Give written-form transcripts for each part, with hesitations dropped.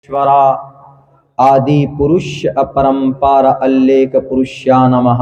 ಈಶ್ವರ ಆದಿ ಪುರುಷ ಅಪರಂಪಾರ ಅಲ್ಲೇಕ ಪುರುಷ್ಯಾ ನಮಃ.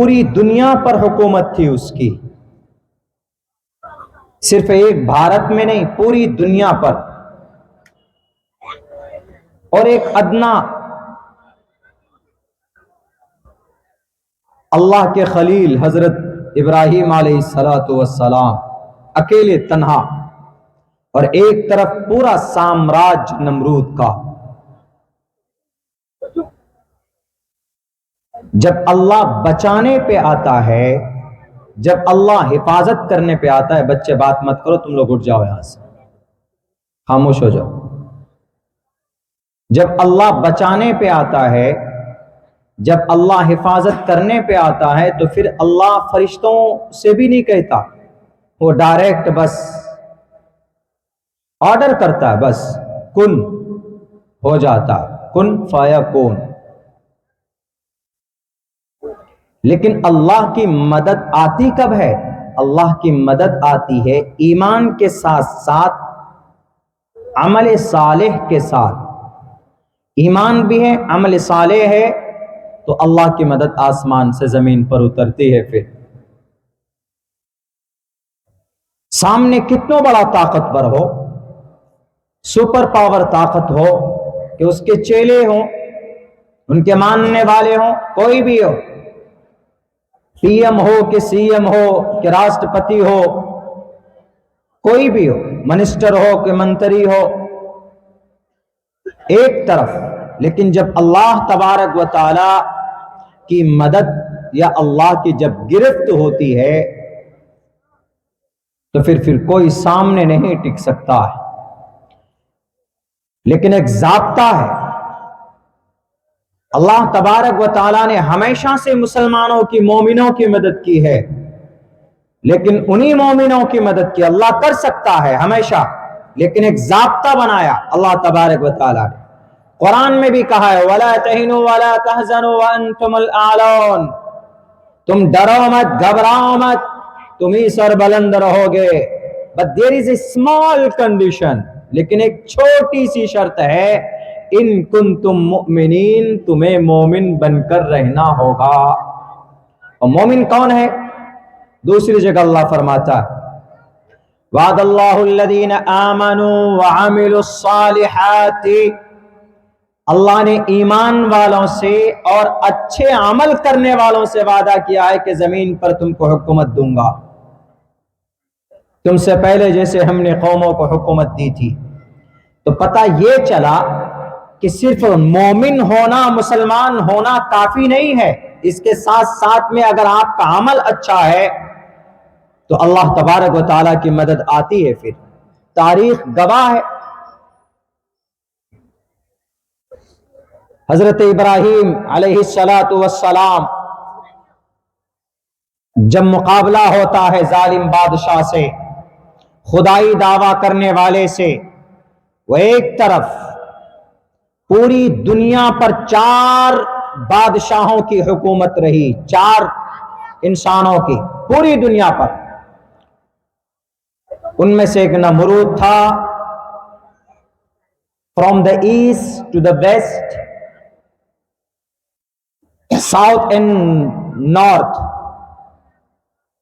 پوری دنیا پر حکومت تھی اس کی، صرف ایک بھارت میں نہیں، پوری دنیا پر. اور ایک ادنا اللہ کے خلیل حضرت ابراہیم علیہ السلام اکیلے تنہا، اور ایک طرف پورا سامراج نمرود کا. جب اللہ بچانے پہ آتا ہے، جب اللہ حفاظت کرنے پہ آتا ہے، بچے بات مت کرو، تم لوگ اٹھ جاؤ یہاں سے، خاموش ہو جاؤ. جب اللہ بچانے پہ آتا ہے، جب اللہ حفاظت کرنے پہ آتا ہے، تو پھر اللہ فرشتوں سے بھی نہیں کہتا، وہ ڈائریکٹ بس آرڈر کرتا ہے، بس کن ہو جاتا، کن فیکون. لیکن اللہ کی مدد آتی کب ہے؟ اللہ کی مدد آتی ہے ایمان کے ساتھ ساتھ عمل صالح کے ساتھ. ایمان بھی ہے، عمل صالح ہے، تو اللہ کی مدد آسمان سے زمین پر اترتی ہے. پھر سامنے کتنا بڑا طاقتور ہو، سپر پاور طاقت ہو، کہ اس کے چیلے ہوں، ان کے ماننے والے ہوں، کوئی بھی ہو، پی ایم ہو کہ سی ایم ہو کہ راشٹرپتی ہو، کوئی بھی ہو، منسٹر ہو کہ منتری ہو، ایک طرف. لیکن جب اللہ تبارک و تعالی کی مدد یا اللہ کی جب گرفت ہوتی ہے، تو پھر کوئی سامنے نہیں ٹک سکتا ہے. لیکن ایک ضابطہ ہے، اللہ تبارک و تعالیٰ نے ہمیشہ سے مسلمانوں کی، مومنوں کی مدد کی ہے، لیکن انہی مومنوں کی مدد کی اللہ کر سکتا ہے ہمیشہ، لیکن ایک ضابطہ بنایا اللہ تبارک و تعالیٰ نے. قرآن میں بھی کہا ہے وَلَا تَهِنُوا وَلَا تَحْزَنُوا وَأَنْتُمُ الْأَعْلَوْنَ، تم ڈرو مت، گھبراؤ مت، تم ہی سربلند رہو گے. But there is a small condition، لیکن ایک چھوٹی سی شرط ہے، ان کنتم مؤمنین، تمہیں مومن بن کر رہنا ہوگا. اور مومن کون ہے؟ دوسری جگہ اللہ فرماتا ہے وعد اللہ الذین آمنوا وعملوا الصالحات، اللہ نے ایمان والوں سے اور اچھے عمل کرنے والوں سے وعدہ کیا ہے کہ زمین پر تم کو حکومت دوں گا، تم سے پہلے جیسے ہم نے قوموں کو حکومت دی تھی. تو پتہ یہ چلا کہ صرف مومن ہونا، مسلمان ہونا کافی نہیں ہے، اس کے ساتھ ساتھ میں اگر آپ کا عمل اچھا ہے تو اللہ تبارک و تعالیٰ کی مدد آتی ہے. پھر تاریخ گواہ ہے، حضرت ابراہیم علیہ السلام جب مقابلہ ہوتا ہے ظالم بادشاہ سے، خدائی دعویٰ کرنے والے سے، وہ ایک طرف پوری دنیا پر 4 بادشاہوں کی حکومت رہی، 4 انسانوں کی پوری دنیا پر. ان میں سے ایک نمرود تھا، from the east to the west, south and north,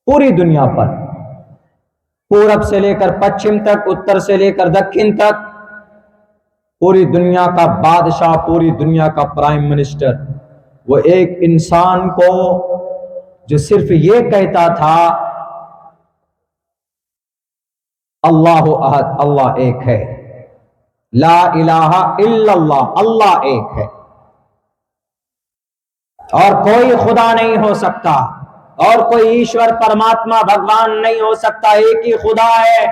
پوری دنیا پر، پورب سے لے کر پچھم تک، اتر سے لے کر دکن تک، پوری دنیا کا بادشاہ، پوری دنیا کا پرائم منسٹر. وہ ایک انسان کو جو صرف یہ کہتا تھا اللہ احد، اللہ ایک ہے، لا الہ الا اللہ، اللہ ایک ہے، اور کوئی خدا نہیں ہو سکتا، اور کوئی ایشور پرماتما بھگوان نہیں ہو سکتا، ایک ہی خدا ہے.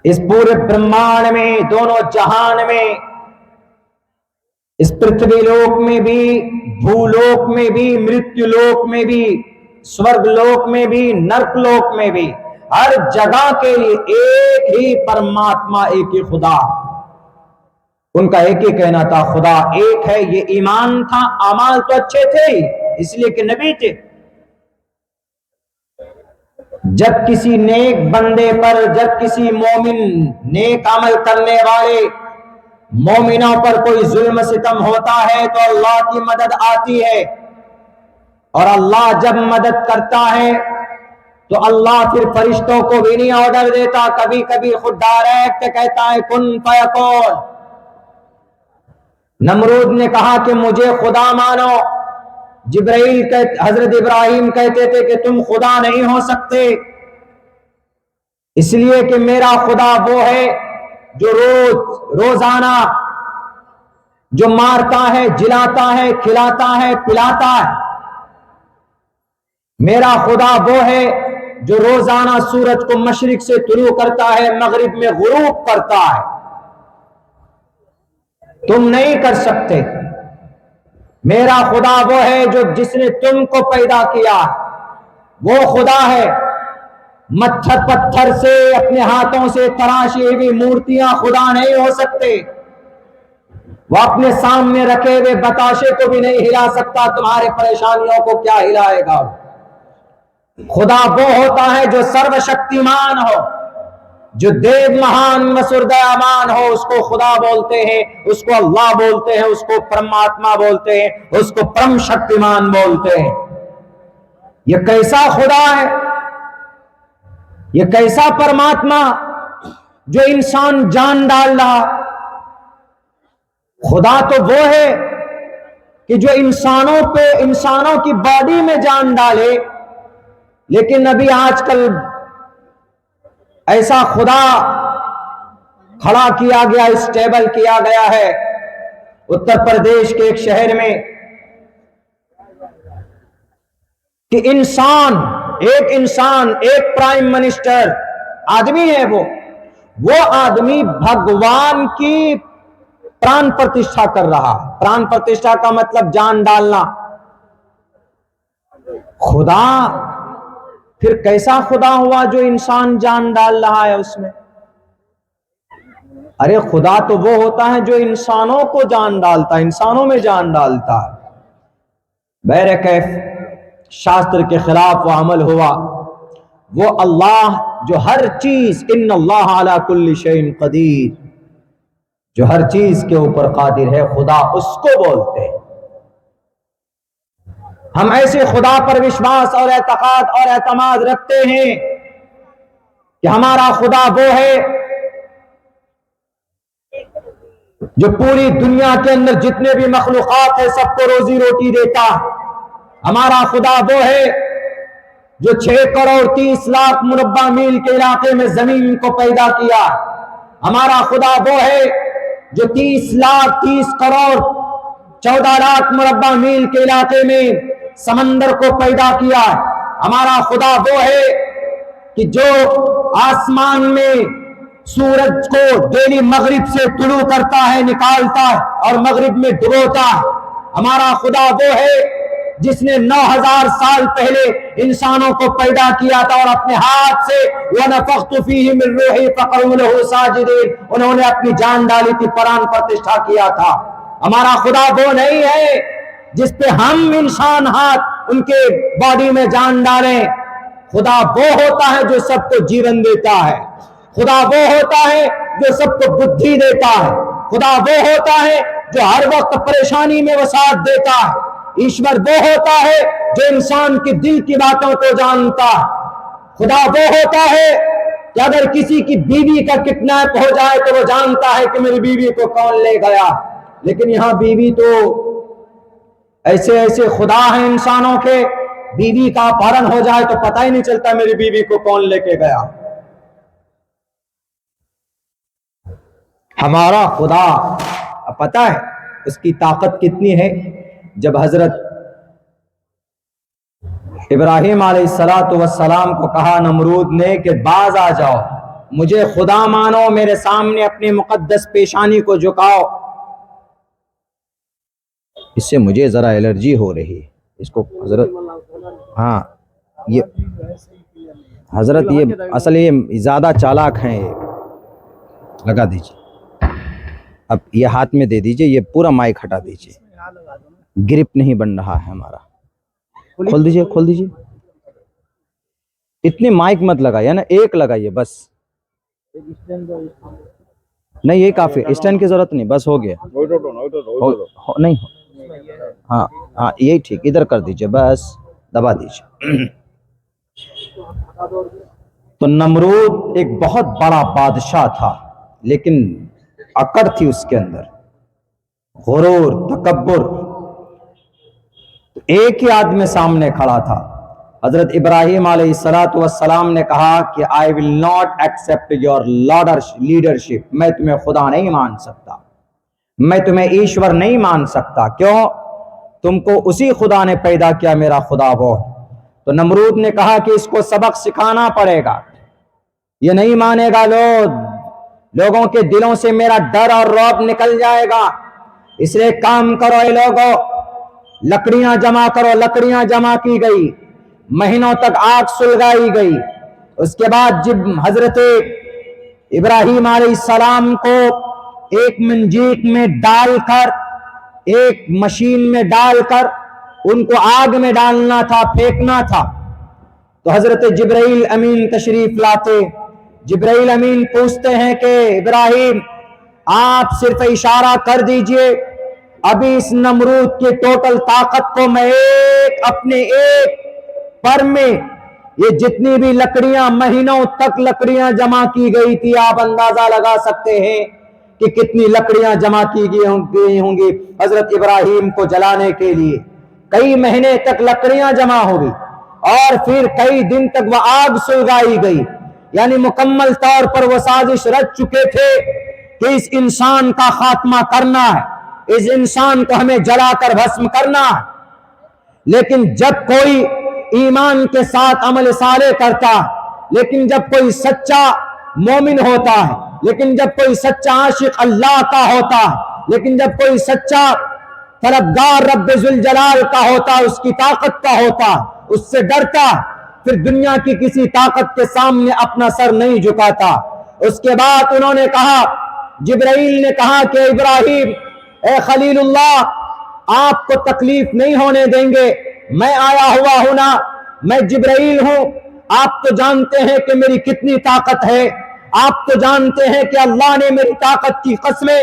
اس پورے برہمانڈ میں، دونوں جہان میں، اس پرتھوی لوک میں بھی، بھولوک میں بھی، مرتیو لوک میں بھی، سورگ لوک میں بھی، نرک لوک میں بھی، ہر جگہ کے لیے ایک ہی پرماتما، ایک ہی خدا. ان کا ایک ہی کہنا تھا خدا ایک ہے. یہ ایمان تھا، اعمال تو اچھے تھے ہی، اس لیے کہ نبی تھے. جب کسی نیک بندے پر، جب کسی مومن، نیک عمل کرنے والے مومنوں پر کوئی ظلم ستم ہوتا ہے تو اللہ کی مدد آتی ہے، اور اللہ جب مدد کرتا ہے تو اللہ پھر فرشتوں کو بھی نہیں آرڈر دیتا، کبھی کبھی خود ڈائریکٹ کہتا ہے کن فیکون۔ نمرود نے کہا کہ مجھے خدا مانو، حضرت ابراہیم کہتے تھے کہ تم خدا نہیں ہو سکتے، اس لیے کہ میرا خدا وہ ہے جو روزانہ جو مارتا ہے، جلاتا ہے، کھلاتا ہے، پلاتا ہے۔ میرا خدا وہ ہے جو روزانہ سورج کو مشرق سے طلوع کرتا ہے، مغرب میں غروب کرتا ہے، تم نہیں کر سکتے۔ میرا خدا وہ ہے جو جس نے تم کو پیدا کیا، وہ خدا ہے۔ مچھر پتھر سے اپنے ہاتھوں سے تراشی ہوئی مورتیاں خدا نہیں ہو سکتے، وہ اپنے سامنے رکھے ہوئے بتاشے کو بھی نہیں ہلا سکتا، تمہارے پریشانیوں کو کیا ہلائے گا؟ خدا وہ ہوتا ہے جو سرو شکتیمان ہو، جو دیو مہان مسرد امان ہو، اس کو خدا بولتے ہیں، اس کو اللہ بولتے ہیں، اس کو پرماتما بولتے ہیں، اس کو پرم شکتیمان بولتے ہیں۔ یہ کیسا خدا ہے، یہ کیسا پرماتما جو انسان جان ڈال رہا؟ خدا تو وہ ہے کہ جو انسانوں کی باڈی میں جان ڈالے، لیکن ابھی آج کل ایسا خدا کھڑا کیا گیا، اسٹیبل کیا گیا ہے اتر پردیش کے ایک شہر میں کہ انسان ایک پرائم منسٹر آدمی ہے، وہ آدمی بھگوان کی پران پرتشٹھا کر رہا۔ پران پرتشٹھا کا مطلب جان ڈالنا۔ خدا پھر کیسا خدا ہوا جو انسان جان ڈال رہا ہے اس میں؟ ارے خدا تو وہ ہوتا ہے جو انسانوں کو جان ڈالتا ہے، انسانوں میں جان ڈالتا ہے۔ بہرکیف شاستر کے خلاف وہ عمل ہوا، وہ اللہ جو ہر چیز، ان اللہ علی کل شیء قدیر، جو ہر چیز کے اوپر قادر ہے، خدا اس کو بولتے ہیں۔ ہم ایسے خدا پر وشواس اور اعتقاد اور اعتماد رکھتے ہیں کہ ہمارا خدا وہ ہے جو پوری دنیا کے اندر جتنے بھی مخلوقات ہیں سب کو روزی روٹی دیتا۔ ہمارا خدا وہ ہے جو 6 کروڑ 30 لاکھ مربع میل کے علاقے میں زمین کو پیدا کیا۔ ہمارا خدا وہ ہے جو 30 کروڑ 14 لاکھ مربع میل کے علاقے میں سمندر کو پیدا کیا۔ ہمارا خدا وہ ہے کہ جو آسمان میں سورج کو ڈیلی مغرب سے طلوع کرتا ہے، نکالتا ہے اور مغرب میں ڈبوتا ہے۔ ہمارا خدا وہ ہے جس نے 9000 سال پہلے انسانوں کو پیدا کیا تھا اور اپنے ہاتھ سے وَنَفَخْتُ فِيهِ مِن رُوحِي فَقَعُوا لَهُ سَاجِدِينَ، انہوں نے اپنی جان ڈالی تھی، پران پرتشٹھا کیا تھا۔ ہمارا خدا وہ نہیں ہے جس پہ ہم انسان ہاتھ ان کے باڈی میں جان ڈالیں۔ خدا وہ ہوتا ہے جو سب کو جیون دیتا ہے، خدا وہ ہوتا ہے جو سب کو بدھی دیتا ہے، خدا وہ ہوتا ہے جو ہر وقت پریشانی میں وسعت دیتا ہے۔ ایشور وہ ہوتا ہے جو انسان کے دل کی باتوں کو جانتا ہے۔ خدا وہ ہوتا ہے کہ اگر کسی کی بیوی کا کڈنیپ ہو جائے تو وہ جانتا ہے کہ میری بیوی کو کون لے گیا۔ لیکن یہاں بیوی تو ایسے خدا ہیں انسانوں کے، بیوی کا اپہرن ہو جائے تو پتہ ہی نہیں چلتا میری بیوی کو کون لے کے گیا۔ ہمارا خدا پتہ ہے اس کی طاقت کتنی ہے؟ جب حضرت ابراہیم علیہ السلام کو کہا نمرود نے کہ باز آ جاؤ، مجھے خدا مانو، میرے سامنے اپنی مقدس پیشانی کو جھکاؤ، اس سے مجھے ذرا الرجی ہو رہی ہے۔ اس کو حضرت ہاں یہ حضرت یہ اصل یہ زیادہ چالاک ہیں، یہ لگا دیجیے، اب یہ ہاتھ میں دے دیجیے، یہ پورا مائک ہٹا دیجیے، گرپ نہیں بن رہا ہے ہمارا، کھول دیجیے اتنے مائک مت لگائیے نا، ایک لگائیے بس، نہیں یہ کافی اسٹینڈ کی ضرورت نہیں، بس ہو گیا نہیں ہاں ہاں یہی ٹھیک، ادھر کر دیجئے بس دبا دیجئے۔ تو نمرود ایک بہت بڑا بادشاہ تھا، لیکن عقل تھی اس کے اندر، غرور، تکبر۔ ایک ہی آدمی سامنے کھڑا تھا، حضرت ابراہیم علیہ السلام نے کہا کہ I will not accept your leadership، میں تمہیں خدا نہیں مان سکتا، میں تمہیں ایشور نہیں مان سکتا، کیوں؟ تم کو اسی خدا نے پیدا کیا، میرا خدا وہ۔ تو نمرود نے کہا کہ اس کو سبق سکھانا پڑے گا، یہ نہیں مانے گا، لوگوں کے دلوں سے میرا ڈر اور رعب نکل جائے گا، اس لیے کام کرو اے لوگوں، لکڑیاں جمع کرو۔ لکڑیاں جمع کی گئی، مہینوں تک آگ سلگائی گئی۔ اس کے بعد جب حضرت ابراہیم علیہ السلام کو ایک منجیق میں ڈال کر، ایک مشین میں ڈال کر ان کو آگ میں ڈالنا تھا، پھینکنا تھا، تو حضرت جبرائیل امین تشریف لاتے۔ جبرائیل امین پوچھتے ہیں کہ ابراہیم آپ صرف اشارہ کر دیجئے، ابھی اس نمرود کی ٹوٹل طاقت کو میں اپنے ایک پر میں، یہ جتنی بھی لکڑیاں، مہینوں تک لکڑیاں جمع کی گئی تھی، آپ اندازہ لگا سکتے ہیں کہ کتنی لکڑیاں جمع کی گئی ہوں گی حضرت ابراہیم کو جلانے کے لیے۔ کئی مہینے تک لکڑیاں جمع ہو گئی اور پھر کئی دن تک وہ آگ سلگائی گئی، یعنی مکمل طور پر وہ سازش رچ چکے تھے کہ اس انسان کا خاتمہ کرنا ہے، اس انسان کو ہمیں جلا کر بھسم کرنا ہے۔ لیکن جب کوئی ایمان کے ساتھ عمل صالح کرتا، لیکن جب کوئی سچا مومن ہوتا ہے، لیکن جب کوئی سچا عاشق اللہ کا ہوتا ہے، لیکن جب کوئی سچا طلبگار رب ذوالجلال کا ہوتا، اس کی طاقت کا ہوتا، اس سے ڈرتا، پھر دنیا کی کسی طاقت کے سامنے اپنا سر نہیں جھکاتا۔ اس کے بعد انہوں نے کہا، جبرائیل نے کہا کہ ابراہیم اے خلیل اللہ، آپ کو تکلیف نہیں ہونے دیں گے، میں آیا ہوا ہوں نا، میں جبرائیل ہوں، آپ تو جانتے ہیں کہ میری کتنی طاقت ہے، آپ تو جانتے ہیں کہ اللہ نے میری طاقت کی قسمیں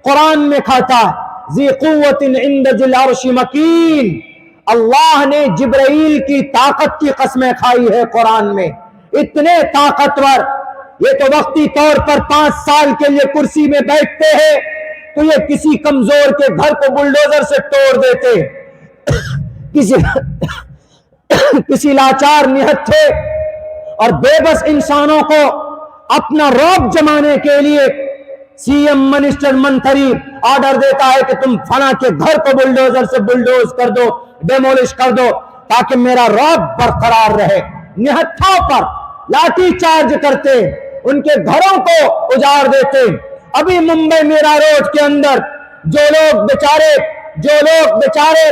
قرآن میں کھاتا، ذی قوت عند ذی العرش مکین، اللہ نے جبرائیل کی طاقت کی قسمیں کھائی ہے قرآن میں، اتنے طاقتور، یہ تو وقتی طور پر 5 سال کے لیے کرسی میں بیٹھتے ہیں تو یہ کسی کمزور کے گھر کو بلڈوزر سے توڑ دیتے، کسی لاچار نہتھے اور بے بس انسانوں کو اپنا رعب جمانے کے لیے سی ایم منسٹر منتری آرڈر دیتا ہے کہ تم فلاں کے گھر کو بلڈوزر سے بلڈوز کر دو، ڈیمولش کر دو، تاکہ میرا رعب برقرار رہے۔ نہتھوں پر لاٹھی چارج کرتے، ان کے گھروں کو اجاڑ دیتے۔ ابھی ممبئی میرا روڈ کے اندر جو لوگ بیچارے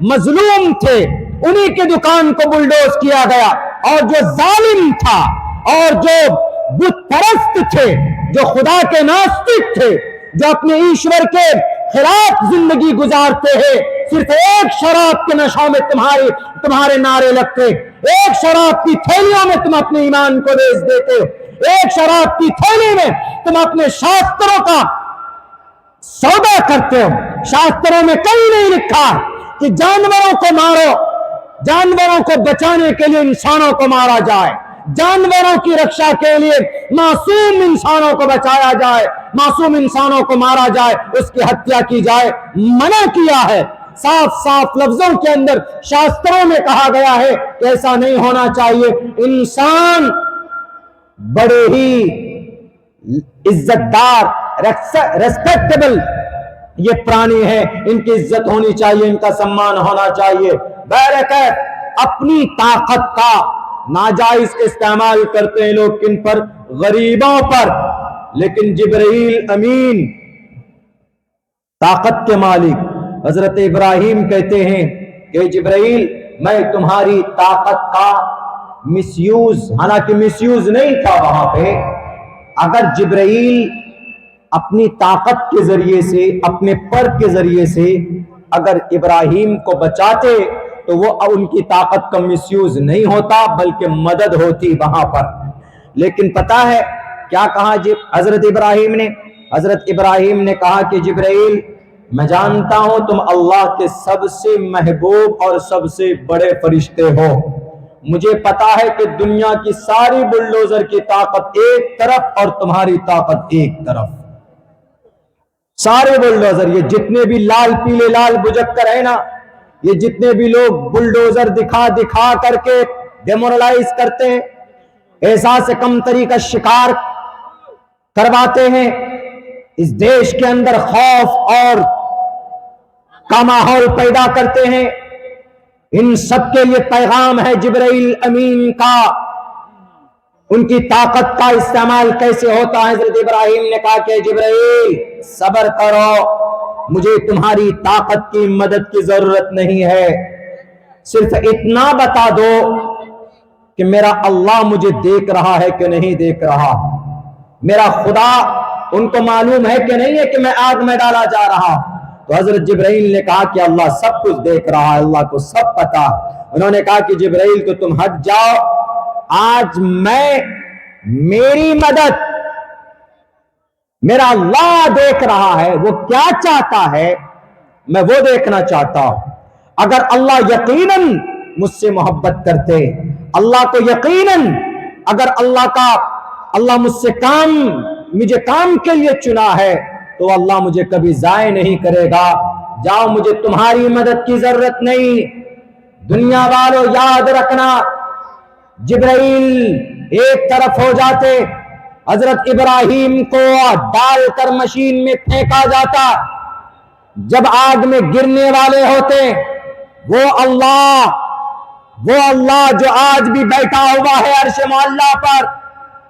مظلوم تھے، انہی کے دکان کو بلڈوز کیا گیا، اور جو ظالم تھا اور جو بت پرست تھے، جو خدا کے ناستک تھے، جو اپنے ایشور کے خلاف زندگی گزارتے ہیں، صرف ایک شراب کے نشوں میں تمہارے نعرے لگتے، ایک شراب کی تھیلیوں میں تم اپنے ایمان کو بیچ دیتے، ایک شراب کی تھیلی میں تم اپنے شاستروں کا سودا کرتے ہو۔ شاستروں میں کہیں نہیں لکھا کہ جانوروں کو مارو، جانوروں کو بچانے کے لیے انسانوں کو مارا جائے، جانوروں کی رکشا کے لیے معصوم انسانوں کو بچایا جائے، معصوم انسانوں کو مارا جائے، اس کی ہتیا کی جائے، منع کیا ہے۔ صاف صاف لفظوں کے اندر شاستروں میں کہا گیا ہے کہ ایسا نہیں ہونا چاہیے۔ انسان بڑے ہی عزت دار، ریسپیکٹیبل یہ پرانی ہے، ان کی عزت ہونی چاہیے، ان کا سمان ہونا چاہیے۔ بہرکیف اپنی طاقت کا ناجائز استعمال کرتے ہیں لوگ، کن پر؟ غریبوں پر۔ لیکن جبرائیل امین طاقت کے مالک حضرت ابراہیم کہتے ہیں کہ جبرائیل میں تمہاری طاقت کا مس یوز، حالانکہ مس یوز نہیں تھا وہاں پہ، اگر جبرائیل اپنی طاقت کے ذریعے سے، اپنے پر کے ذریعے سے اگر ابراہیم کو بچاتے تو وہ ان کی طاقت کا مس یوز نہیں ہوتا، بلکہ مدد ہوتی وہاں پر۔ لیکن پتہ ہے کیا کہا حضرت ابراہیم نے؟ حضرت ابراہیم نے کہا کہ جبرائیل میں جانتا ہوں تم اللہ کے سب سے محبوب اور سب سے بڑے فرشتے ہو، مجھے پتا ہے کہ دنیا کی ساری بلڈوزر کی طاقت ایک طرف اور تمہاری طاقت ایک طرف، سارے بلڈوزر، یہ جتنے بھی لال پیلے لال بجکر ہے نا، یہ جتنے بھی لوگ بلڈوزر دکھا دکھا کر کے ڈیمورلائز کرتے ہیں، احساس کمتری کا شکار کرواتے ہیں، اس دیش کے اندر خوف اور کا ماحول پیدا کرتے ہیں، ان سب کے لیے پیغام ہے جبرائیل امین کا۔ ان کی طاقت کا استعمال کیسے ہوتا ہے؟ حضرت ابراہیم نے کہا کہ جبرائیل صبر کرو، مجھے تمہاری طاقت کی مدد کی ضرورت نہیں ہے، صرف اتنا بتا دو کہ میرا اللہ مجھے دیکھ رہا ہے کہ نہیں دیکھ رہا، میرا خدا ان کو معلوم ہے کہ نہیں ہے کہ میں آگ میں ڈالا جا رہا۔ تو حضرت جبرائیل نے کہا کہ اللہ سب کچھ دیکھ رہا ہے، اللہ کو سب پتا۔ انہوں نے کہا کہ جبرائیل تو تم ہٹ جاؤ، آج میری مدد میرا اللہ دیکھ رہا ہے، وہ کیا چاہتا ہے میں وہ دیکھنا چاہتا ہوں۔ اگر اللہ یقیناً مجھ سے محبت کرتے، اللہ کو یقیناً اگر اللہ مجھ سے مجھے کام کے لیے چنا ہے تو اللہ مجھے کبھی ضائع نہیں کرے گا۔ جاؤ، مجھے تمہاری مدد کی ضرورت نہیں۔ دنیا والوں یاد رکھنا، جبرائیل ایک طرف ہو جاتے، حضرت ابراہیم کو ڈال کر مشین میں پھینکا جاتا، جب آگ میں گرنے والے ہوتے وہ اللہ جو آج بھی بیٹھا ہوا ہے عرش معلیٰ پر،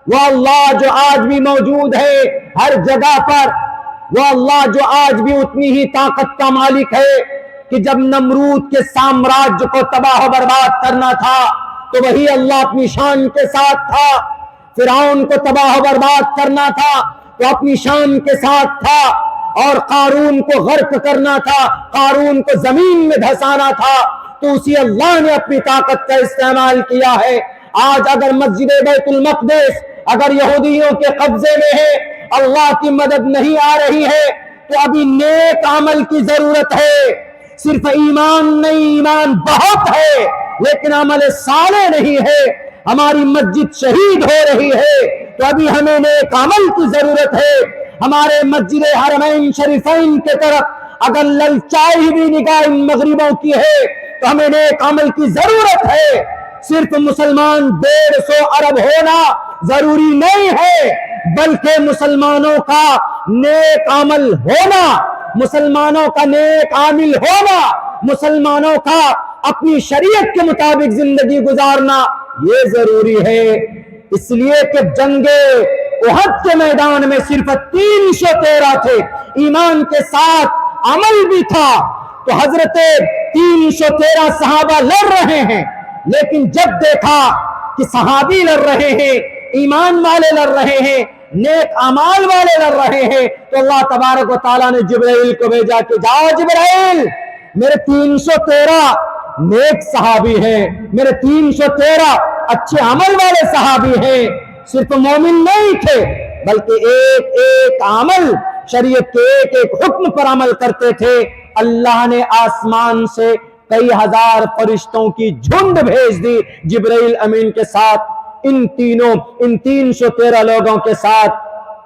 وہ اللہ جو آج بھی موجود ہے ہر جگہ پر، وہ اللہ جو آج بھی اتنی ہی طاقت کا مالک ہے کہ جب نمرود کے سامراجیہ کو تباہ و برباد کرنا تھا تو وہی اللہ اپنی شان کے ساتھ تھا، فرعون کو تباہ و برباد کرنا تھا تو اپنی شان کے ساتھ تھا، اور قارون کو غرق کرنا تھا، قارون کو زمین میں دھسانا تھا تو اسی اللہ نے اپنی طاقت کا استعمال کیا ہے۔ آج اگر مسجد بیت المقدس اگر یہودیوں کے قبضے میں ہے، اللہ کی مدد نہیں آ رہی ہے تو ابھی نیک عمل کی ضرورت ہے، صرف ایمان نہیں، ایمان بہت ہے لیکن عمل صالح نہیں ہے۔ ہماری مسجد شہید ہو رہی ہے تو ابھی ہمیں نیک عمل کی ضرورت ہے۔ ہمارے مسجد حرمین شریفین کے طرف اگر للچائی بھی نگاہ ان مغربوں کی ہے تو ہمیں نیک عمل کی ضرورت ہے۔ صرف مسلمان 150 ارب ہونا ضروری نہیں ہے، بلکہ مسلمانوں کا نیک عمل ہونا، مسلمانوں کا نیک عامل ہونا، مسلمانوں کا اپنی شریعت کے مطابق زندگی گزارنا یہ ضروری ہے۔ اس لیے کہ جنگ احد کے میدان میں صرف 313 تھے، ایمان کے ساتھ عمل بھی تھا، تو حضرت 313 صحابہ لڑ رہے ہیں، لیکن جب دیکھا کہ صحابی لڑ رہے ہیں، ایمان والے لڑ رہے ہیں، نیک اعمال والے لڑ رہے ہیں، تو اللہ تبارک و تعالیٰ نے جبرائیل کو بھیجا کہ جاؤ جبرائیل، میرے 313 نیک صحابی ہیں، میرے 313 اچھے عمل والے صحابی ہیں، صرف مومن نہیں تھے بلکہ ایک ایک عمل، شریعت کے ایک ایک حکم پر عمل کرتے تھے۔ اللہ نے آسمان سے کئی ہزار فرشتوں کی جھنڈ بھیج دی جبرائیل امین کے ساتھ، ان 313 لوگوں کے ساتھ،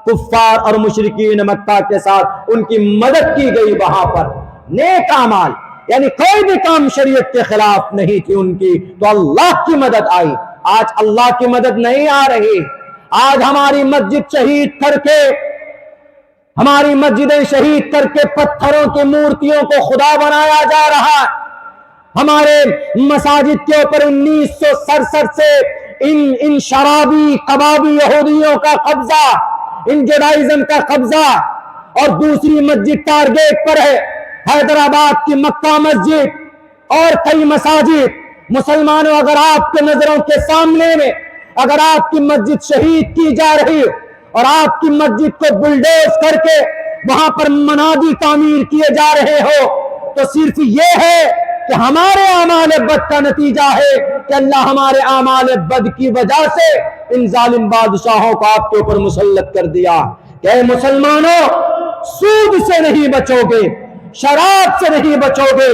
کفار اور مشرکین مکہ کے ساتھ ان کی مدد کی گئی وہاں پر۔ نیک اعمال یعنی کوئی بھی کام شریعت کے خلاف نہیں تھی ان کی، تو اللہ کی مدد آئی۔ آج اللہ کی مدد نہیں آ رہی، آج ہماری مسجد شہید کر کے، ہماری مسجدیں شہید کر کے پتھروں کی مورتیوں کو خدا بنایا جا رہا ہے۔ ہمارے مساجد کے اوپر 1967 سے ان شرابی کبابی یہودیوں کا قبضہ، ان جوڈائزم کا قبضہ، اور دوسری مسجد ٹارگیٹ پر ہے، حیدرآباد کی مکہ مسجد اور کئی مساجد۔ مسلمانوں، اگر آپ کے نظروں کے سامنے میں اگر آپ کی مسجد شہید کی جا رہی اور آپ کی مسجد کو بلڈوز کر کے وہاں پر منادی تعمیر کیے جا رہے ہو، تو صرف یہ ہے کہ ہمارے اعمال بد کا نتیجہ ہے کہ اللہ ہمارے اعمال بد کی وجہ سے ان ظالم بادشاہوں کو آپ کے اوپر مسلط کر دیا۔ کہ اے مسلمانوں، سود سے نہیں بچو گے، شراب سے نہیں بچو گے،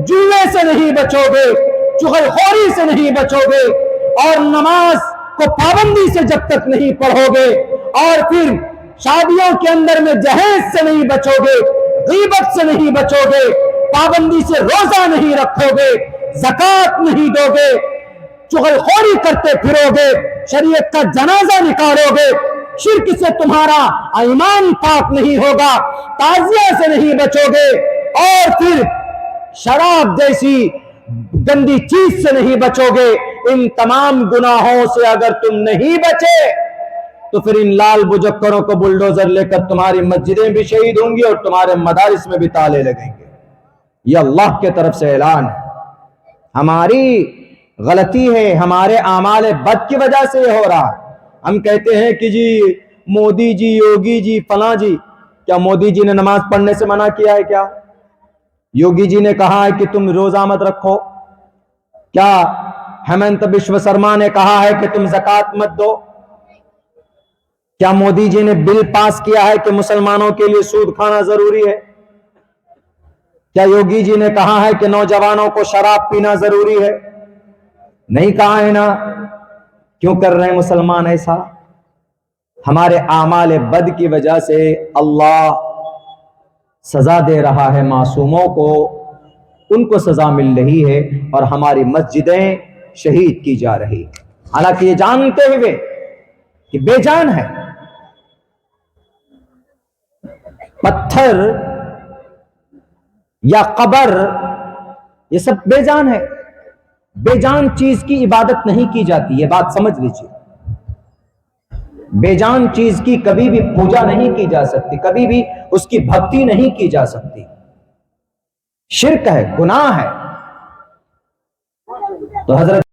جوئے سے نہیں بچو گے، چغل خوری سے نہیں بچو گے، اور نماز کو پابندی سے جب تک نہیں پڑھو گے، اور پھر شادیوں کے اندر میں جہیز سے نہیں بچو گے، غیبت سے نہیں بچو گے، پابندی سے روزہ نہیں رکھو گے، زکوٰۃ نہیں دو گے، چغل خوری کرتے پھرو گے، شریعت کا جنازہ نکالو گے، شرک سے تمہارا ایمان پاک نہیں ہوگا، تعزیہ سے نہیں بچو گے، اور پھر شراب جیسی گندی چیز سے نہیں بچو گے، ان تمام گناہوں سے اگر تم نہیں بچے تو پھر ان لال بجکروں کو بلڈوزر لے کر تمہاری مسجدیں بھی شہید ہوں گی اور تمہارے مدارس میں بھی تالے لگیں گے۔ یہ اللہ کے طرف سے اعلان ہے۔ ہماری غلطی ہے، ہمارے اعمال بد کی وجہ سے یہ ہو رہا ہے۔ ہم کہتے ہیں کہ جی مودی جی، یوگی جی، فلاں جی، کیا مودی جی نے نماز پڑھنے سے منع کیا ہے؟ کیا یوگی جی نے کہا ہے کہ تم روزہ مت رکھو؟ کیا ہیمنت بشو شرما نے کہا ہے کہ تم زکوٰۃ مت دو؟ کیا مودی جی نے بل پاس کیا ہے کہ مسلمانوں کے لیے سود کھانا ضروری ہے؟ کیا یوگی جی نے کہا ہے کہ نوجوانوں کو شراب پینا ضروری ہے؟ نہیں کہا ہے نا۔ کیوں کر رہے ہیں مسلمان ایسا؟ ہمارے اعمال بد کی وجہ سے اللہ سزا دے رہا ہے معصوموں کو، ان کو سزا مل رہی ہے، اور ہماری مسجدیں شہید کی جا رہی، حالانکہ یہ جانتے ہوئے کہ بے جان ہے۔ پتھر یا قبر یہ سب بے جان ہے، بے جان چیز کی عبادت نہیں کی جاتی، یہ بات سمجھ لیجیے۔ بے جان چیز کی کبھی بھی پوجا نہیں کی جا سکتی، کبھی بھی اس کی بھکتی نہیں کی جا سکتی، شرک ہے، گناہ ہے۔ تو حضرت